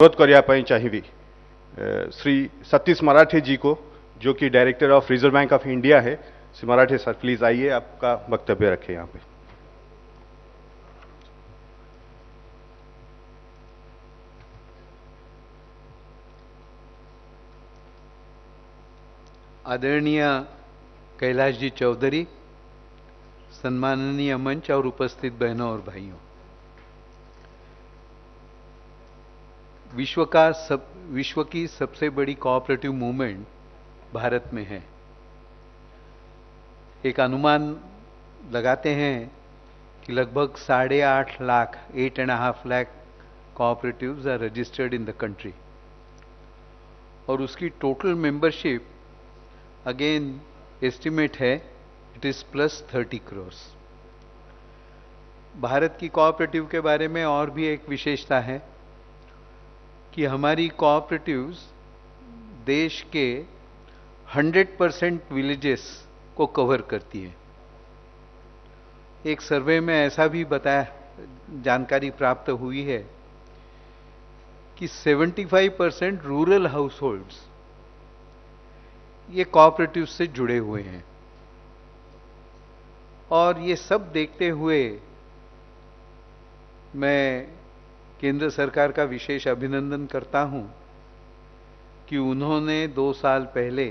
अनुरोध କରିବା ପାଇଁ ଚାହିଁବି श्री सतीश मराठे जी को, जो कि director of reserve bank of India है। श्री मराठे सर, प्लीज आइए, आपका वक्तव्य रखें यहाँ पे। आदरणीय कैलाश जी चौधरी, सम्माननीय मंच और उपस्थित बहनों और भाइयों, विश्व की सबसे बड़ी कोऑपरेटिव मूवमेंट भारत में है। एक अनुमान लगाते हैं कि लगभग 8.5 lakh 8.5 lakh cooperatives are registered in the country, और उसकी टोटल मेंबरशिप अगेन एस्टिमेट है इट इज +30 करोड़। भारत की कोऑपरेटिव के बारे में और भी एक विशेषता है कि हमारी कोऑपरेटिव्स देश के 100% विलेजेस को कवर करती है। एक सर्वे में ऐसा भी जानकारी प्राप्त हुई है कि 75% रूरल हाउसहोल्ड्स ये कोऑपरेटिव से जुड़े हुए हैं। और ये सब देखते हुए मैं केंद्र सरकार का विशेष अभिनंदन करता हूं कि उन्होंने 2 साल पहले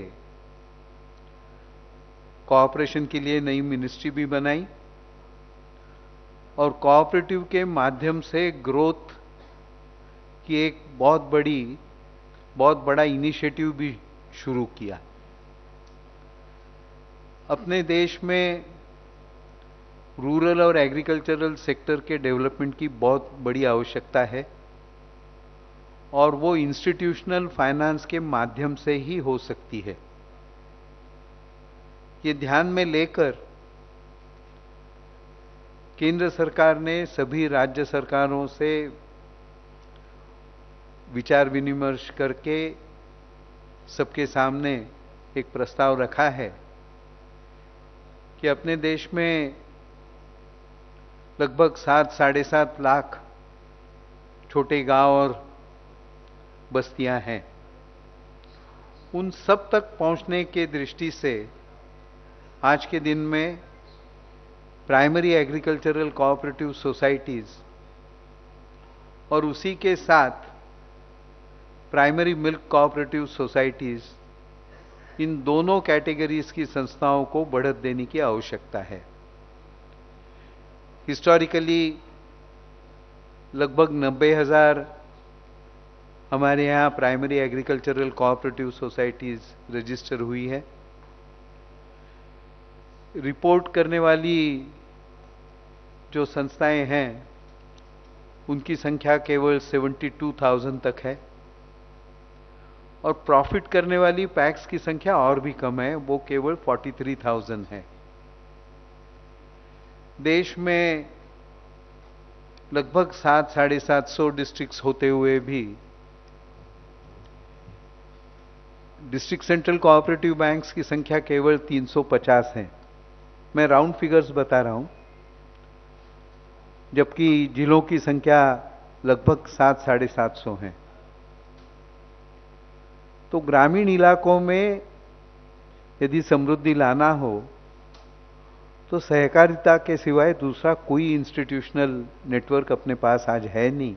कोऑपरेशन के लिए नई मिनिस्ट्री भी बनाई और कोऑपरेटिव के माध्यम से ग्रोथ की एक बहुत बड़ा इनिशिएटिव भी शुरू किया। अपने देश में रूरल और एग्रीकल्चरल सेक्टर के डेवलपमेंट की बहुत बड़ी आवश्यकता है और वो इंस्टीट्यूशनल फाइनेंस के माध्यम से ही हो सकती है। ये ध्यान में लेकर केंद्र सरकार ने सभी राज्य सरकारों से विचार विनिमर्श करके सबके सामने एक प्रस्ताव रखा है कि अपने देश में लगभग 7-7.5 लाख छोटे गांव और बस्तियां हैं। उन सब तक पहुंचने के दृष्टि से आज के दिन में प्राइमरी एग्रीकल्चरल कोऑपरेटिव सोसाइटीज और उसी के साथ प्राइमरी मिल्क कोऑपरेटिव सोसाइटीज, इन दोनों कैटेगरीज की संस्थाओं को बढ़त देने की आवश्यकता है। हिस्टोरिकली लगभग 90,000 हमारे यहाँ primary agricultural cooperative societies register हुई है। रिपोर्ट करने वाली जो संस्थाएं हैं उनकी संख्या केवल 72,000 तक है और प्रॉफिट करने वाली पैक्स की संख्या और भी कम है, वो केवल 43,000 है। देश में लगभग 700-750 डिस्ट्रिक्ट्स होते हुए भी डिस्ट्रिक्ट सेंट्रल कोऑपरेटिव बैंक्स की संख्या केवल 350 है। मैं राउंड फिगर्स बता रहा हूं, जबकि जिलों की संख्या लगभग 700-750 है। तो ग्रामीण इलाकों में यदि समृद्धि लाना हो तो सहकारिता के सिवाय दूसरा कोई इंस्टीट्यूशनल नेटवर्क अपने पास आज है नहीं,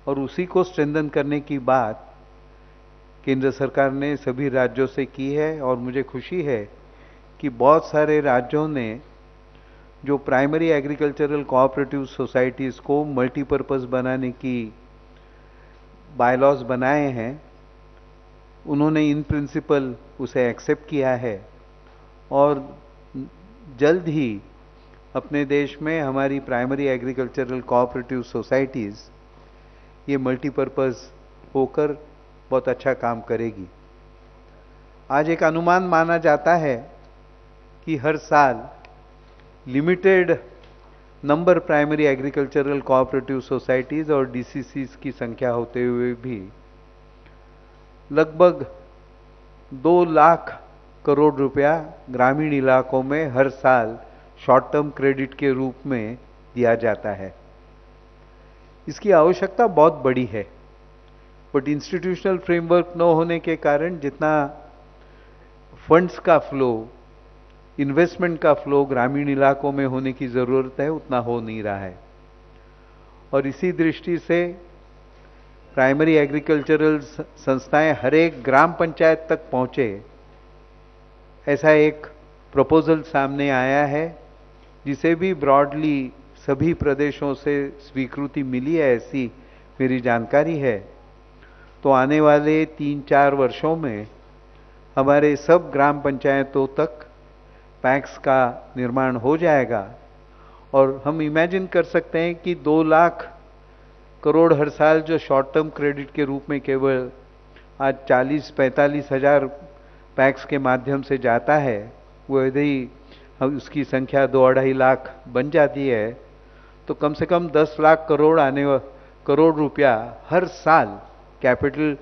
और उसी को स्ट्रेंथन करने की बात केंद्र सरकार ने सभी राज्यों से की है। और मुझे खुशी है कि बहुत सारे राज्यों ने जो प्राइमरी एग्रीकल्चरल कोऑपरेटिव सोसाइटीज को मल्टीपर्पज बनाने की बायलॉज बनाए हैं, उन्होंने इन प्रिंसिपल उसे एक्सेप्ट किया है और जल्द ही अपने देश में हमारी प्राइमरी एग्रीकल्चरल कोऑपरेटिव सोसाइटीज ये मल्टीपर्पज होकर बहुत अच्छा काम करेगी। आज एक अनुमान माना जाता है कि हर साल limited number primary agricultural cooperative societies और डीसीसीज की संख्या होते हुए भी लगभग 2 लाख करोड़ रुपया ग्रामीण इलाकों में हर साल शॉर्ट टर्म क्रेडिट के रूप में दिया जाता है। इसकी आवश्यकता बहुत बड़ी है बट इंस्टीट्यूशनल फ्रेमवर्क न होने के कारण जितना फंड्स का फ्लो, इन्वेस्टमेंट का फ्लो ग्रामीण इलाकों में होने की जरूरत है, उतना हो नहीं रहा है। और इसी दृष्टि से प्राइमरी एग्रीकल्चरल संस्थाएं हर एक ग्राम पंचायत तक पहुंचे, ऐसा एक प्रपोजल सामने आया है, जिसे भी ब्रॉडली सभी प्रदेशों से स्वीकृति मिली है, ऐसी मेरी जानकारी है। तो आने वाले 3-4 वर्षों में हमारे सब ग्राम पंचायतों तक पैक्स का निर्माण हो जाएगा। और हम इमेजिन कर सकते हैं कि 2 लाख करोड़ हर साल जो शॉर्ट टर्म क्रेडिट के रूप में केवल आज 40-45 हजार पैक्स के माध्यम से जाता है, वो यदि उसकी संख्या 2-2.5 लाख बन जाती है तो कम से कम 10 लाख करोड़ रुपया हर साल कैपिटल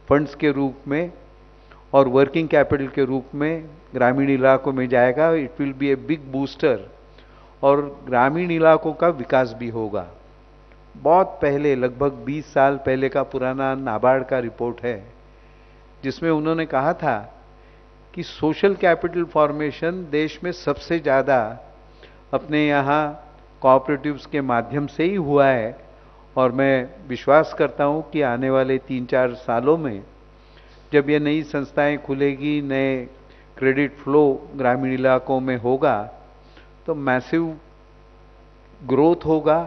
फंड्स के रूप में और वर्किंग कैपिटल के रूप में ग्रामीण इलाकों में जाएगा। It will be a big booster और ग्रामीण इलाकों का विकास भी होगा। बहुत पहले, लगभग 20 साल पहले का पुराना नाबार्ड का रिपोर्ट है, जिसमें उन्होंने कहा था कि सोशल कैपिटल फॉर्मेशन देश में सबसे ज्यादा अपने यहाँ कोऑपरेटिव्स के माध्यम से ही हुआ है। और मैं विश्वास करता हूँ कि आने वाले 3-4 सालों में जब ये नई संस्थाएं खुलेगी, नए क्रेडिट फ्लो ग्रामीण इलाकों में होगा, तो मैसिव ग्रोथ होगा।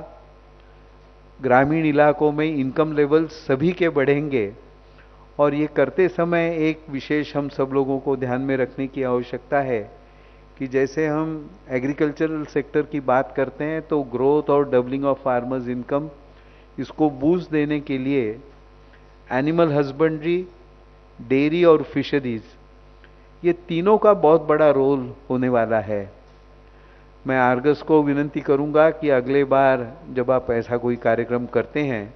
ग्रामीण इलाकों में इनकम लेवल सभी के बढ़ेंगे। और ये करते समय एक विशेष हम सब लोगों को ध्यान में रखने की आवश्यकता है कि जैसे हम एग्रीकल्चरल सेक्टर की बात करते हैं तो ग्रोथ और डबलिंग ऑफ फार्मर्स इनकम, इसको बूस्ट देने के लिए एनिमल हस्बेंड्री, डेयरी और फिशरीज, ये तीनों का बहुत बड़ा रोल होने वाला है। मैं आर्गस को विनती करूंगा कि अगले बार जब आप ऐसा कोई कार्यक्रम करते हैं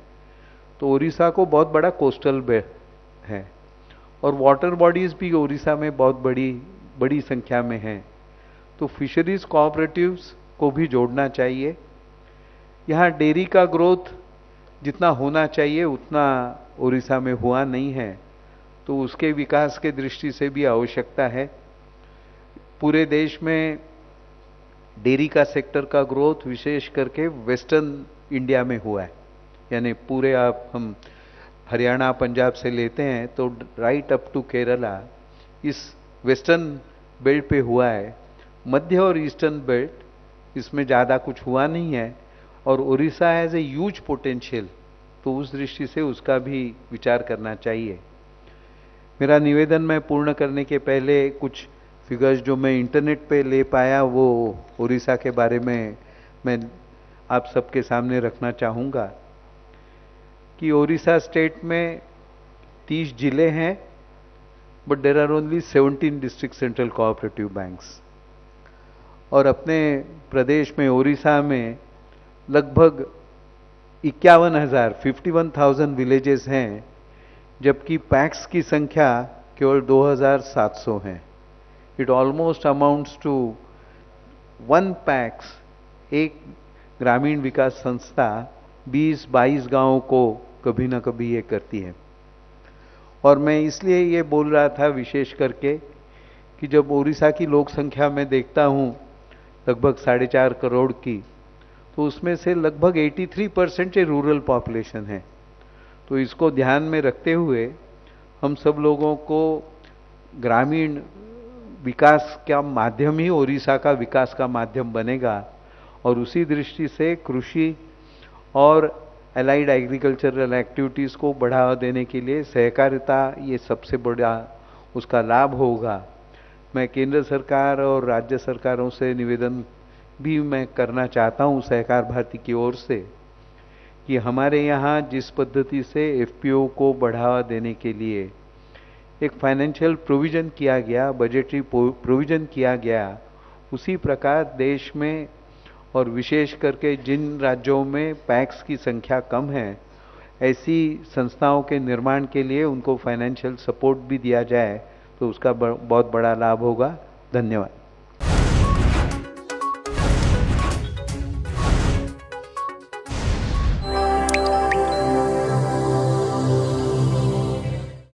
तो उड़ीसा को बहुत बड़ा कोस्टल बेल्ट है और वाटर बॉडीज भी उड़ीसा में बहुत बड़ी संख्या में हैं। तो फिशरीज कोऑपरेटिव्स को भी जोड़ना चाहिए। यहाँ डेयरी का ग्रोथ जितना होना चाहिए उतना उड़ीसा में हुआ नहीं है, तो उसके विकास के दृष्टि से भी आवश्यकता है। पूरे देश में डेयरी का सेक्टर का ग्रोथ विशेष करके वेस्टर्न इंडिया में हुआ है, यानी पूरे आप हम हरियाणा पंजाब से लेते हैं तो राइट अप टू केरला इस वेस्टर्न बेल्ट पे हुआ है। मध्य और ईस्टर्न बेल्ट इसमें ज़्यादा कुछ हुआ नहीं है और Orissa has a huge potential, तो उस दृष्टि से उसका भी विचार करना चाहिए। मेरा निवेदन मैं पूर्ण करने के पहले कुछ फिगर्स जो मैं इंटरनेट पे ले पाया वो उड़ीसा के बारे में मैं आप सबके सामने रखना चाहूँगा कि उड़ीसा स्टेट में 30 जिले हैं, but there are only 17 district central cooperative banks. और अपने प्रदेश में उड़ीसा में लगभग 51,000 विलेजेस हैं, जबकि पैक्स की संख्या केवल 2,700 है। It almost amounts to 1 PACS, एक ग्रामीण विकास संस्था 20-22 गांवों को कभी ना कभी ये करती है। और मैं इसलिए ये बोल रहा था विशेष करके कि जब उड़ीसा की लोक संख्या में देखता हूँ लगभग 4.5 करोड़ की, तो उसमें से लगभग 83% रूरल पॉपुलेशन है। तो इसको ध्यान में रखते हुए हम सब लोगों को ग्रामीण विकास का माध्यम ही उड़ीसा का विकास का माध्यम बनेगा। और उसी दृष्टि से कृषि और एलाइड एग्रीकल्चरल एक्टिविटीज़ को बढ़ावा देने के लिए सहकारिता ये सबसे बड़ा उसका लाभ होगा। मैं केंद्र सरकार और राज्य सरकारों से निवेदन भी मैं करना चाहता हूँ सहकार भारती की ओर से कि हमारे यहाँ जिस पद्धति से एफपीओ को बढ़ावा देने के लिए एक फाइनेंशियल प्रोविजन किया गया, बजटरी प्रोविजन किया गया, उसी प्रकार देश में और विशेष करके जिन राज्यों में पैक्स की संख्या कम है, ऐसी संस्थाओं के निर्माण के लिए उनको फाइनेंशियल सपोर्ट भी दिया जाए तो उसका बहुत बड़ा लाभ होगा। धन्यवाद।